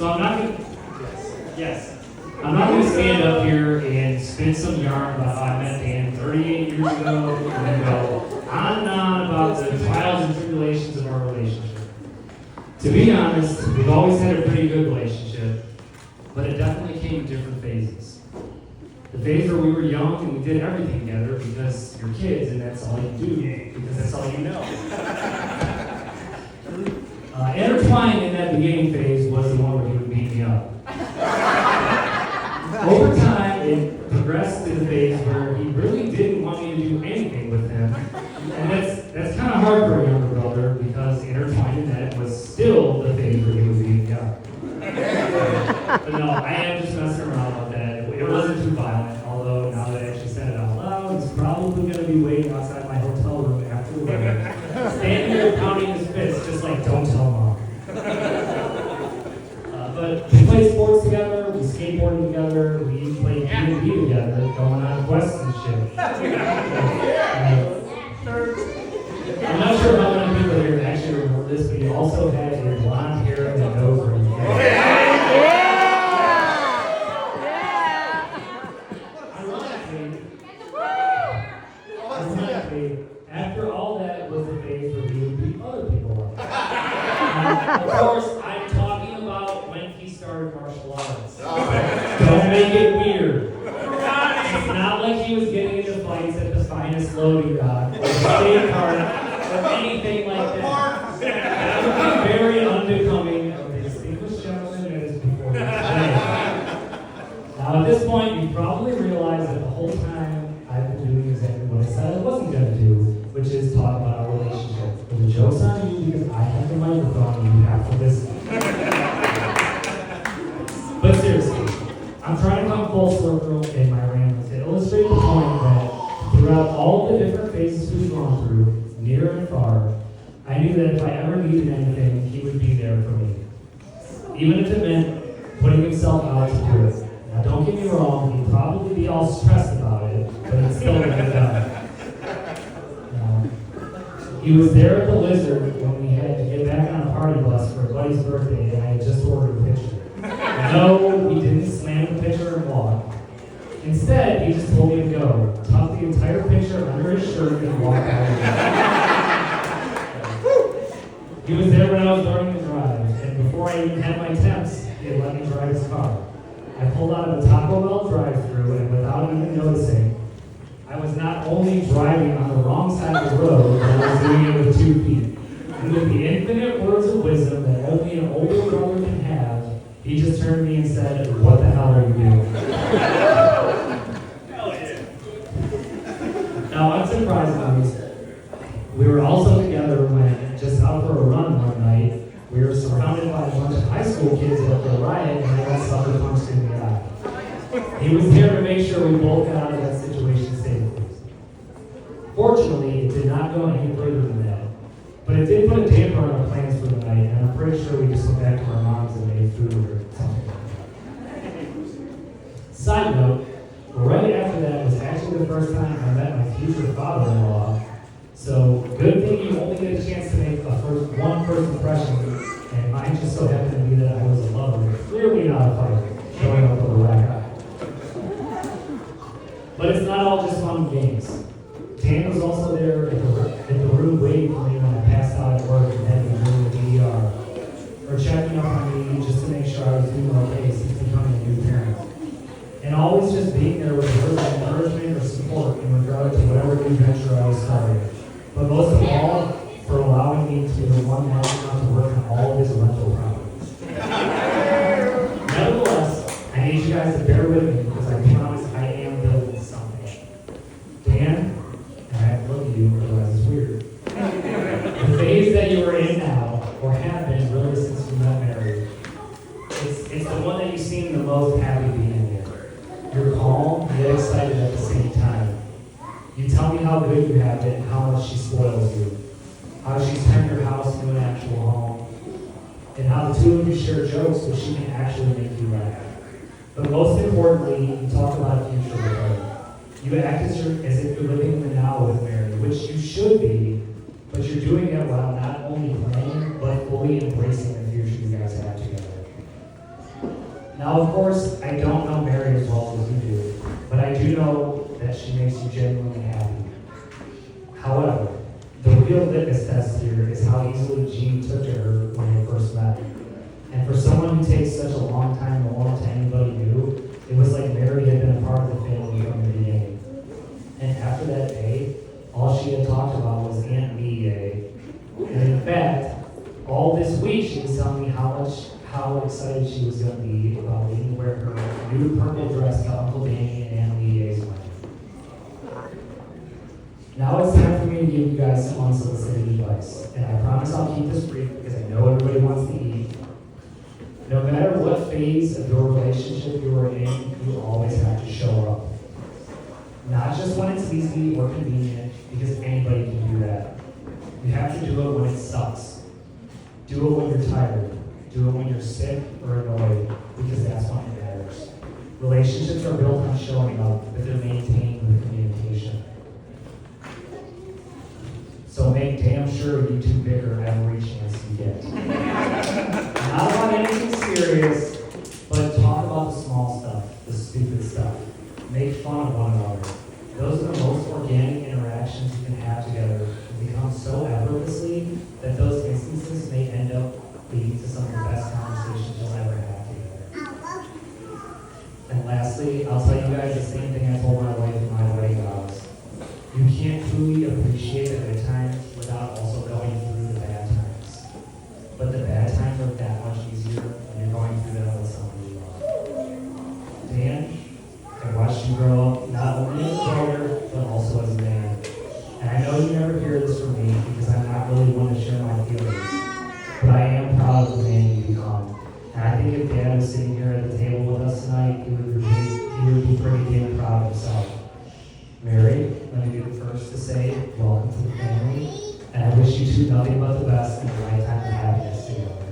So I'm not going to, yes, I'm not going to stand up here and spin some yarn about how I met Dan 38 years ago and then go on and on about the trials and tribulations of our relationship. To be honest, we've always had a pretty good relationship, but it definitely came in different phases. The phase where we were young and we did everything together because you're kids and that's all you do, because that's all you know. Intertwined in that beginning phase was the one where he would beat me up. Over time, it progressed to the phase where he really didn't want me to do anything with him. And that's kind of hard for a younger brother because intertwined in that was still the phase where he was beating me up. But no, I am just messing around with that. It wasn't too violent, although now that I actually said it out loud, he's probably going to be waiting outside my hotel room after the wedding, standing there pounding his fist, just like, don't tell Mom. But we played sports together, we skateboarded together, we played D&D together, going on quests and shit. I'm not sure how many people here actually remember this, but he also had a blonde hair and a nose ring. Ironically, after all that was the phase where he would beat other people up. Of course, I'm talking about when he started martial arts. Don't make it weird. It's not like he was getting into fights at the finest loading dock, or the state park, or anything like that. That would be very unbecoming of a distinguished gentleman that is before us today. Now, at this point, you probably realize that the whole time I've been doing exactly what I said I wasn't going to do, which is talk about our relationship. But the joke's on you because I have the microphone and you have to listen. But seriously, I'm trying to come full circle in my ramblings to illustrate the point that throughout all the different phases we've gone through, near and far, I knew that if I ever needed anything, he would be there for me. Even if it meant putting himself out to do it. Now don't get me wrong, he'd probably be all stressed about it, but he'd still get done. He was there at the Lizard when we had to get back on a party bus for a buddy's birthday and I had just ordered a picture. No, he didn't slam the picture and walk. Instead, he just told me to go, tuck the entire picture under his shirt and walk out. He was there when I was learning to drive, and before I even had my temps, he had let me drive his car. I pulled out of a Taco Bell drive-thru and without even noticing, I was not only driving on the wrong side of the road, but I was doing it with 2 feet. And with the infinite words of wisdom that only an older brother can have, he just turned to me and said, "What the hell are you doing?" Hell yeah. Now, unsurprisingly, we were also together when, just out for a run one night, we were surrounded by a bunch of high school kids at the riot and I got sucker punched in the eye. He was there to make sure we both got out of that situation safely. Fortunately, it did not go any further than that. But it did put a damper on our plans for the night, and I'm pretty sure we just went back to our moms and made food or something like that. Side note, right after that was actually the first time I met my future father-in-law. So, good thing you only get a chance to make one first impression, and mine just so happened to be that I was a lover, clearly not a fighter, showing up with a black eye. But it's not all just fun and games. Dan was also there in the room waiting for me when I passed out at work and had to be doing the DDR, or checking up on me just to make sure I was doing okay since becoming a new parent. And always just being there with words of encouragement or support in regard to whatever new venture I was starting. But most of all, for allowing me to be the one large enough to work on all of his rental properties. Nevertheless, I need you guys to bear with me because I promise I am building something. Dan, and I have to look at you, otherwise it's weird. The phase that you are in now, or have been really since you got married, it's the one that you seem the most happy being in. You're calm, yet excited at the same time. You tell me how good you have it and how much she spoils you. How she's turned your house into an actual home. And how the two of you share jokes so she can actually make you laugh. But most importantly, you talk about a future with her. You act as if you're living in the now with Mary, which you should be, but you're doing it while not only planning, but fully embracing the future you guys have together. Now, of course, I don't know Mary as well as you do, but I do know that she makes you genuinely happy. However, the real litmus test here is how easily Jean took to her when they first met. And for someone who takes such a long time to warm to anybody new, it was like Mary had been a part of the family from the beginning. And after that day, all she had talked about was Aunt Me Day. And in fact, all this week she was telling me how excited she was going to be about getting to wear her new purple dress to Uncle Danny and Aunt Leah's wedding. Now it's time for me to give you guys some unsolicited advice. And I promise I'll keep this brief because I know everybody wants to eat. No matter what phase of your relationship you are in, you always have to show up. Not just when it's easy or convenient, because anybody can do that. You have to do it when it sucks. Do it when you're tired. Do it when you're sick or annoyed, because that's when it matters. Relationships are built on showing up, but they're maintained with communication. So make damn sure you two bicker every chance you get. Not about anything serious, but talk about the small stuff, the stupid stuff. Make fun of one another. Those are the most organic interactions you can have together and become so effortlessly that those instances may end up leading to some of the best conversations you'll ever have together. And lastly, I'll tell you guys the same thing I told my wife in my wedding vows. You can't truly appreciate the good times without also going through the bad times. But the bad times are that much easier when you're going through them with someone you love. Dan, I watched you grow up not only as a brother, but also as a man. And I know you never hear this from me because I'm not really one to share my feelings. But I am proud of the man you become. And I think if Dad was sitting here at the table with us tonight, he would be pretty damn proud of himself. Mary, let me be the first to say welcome to the family, and I wish you two nothing but the best and a lifetime of happiness together.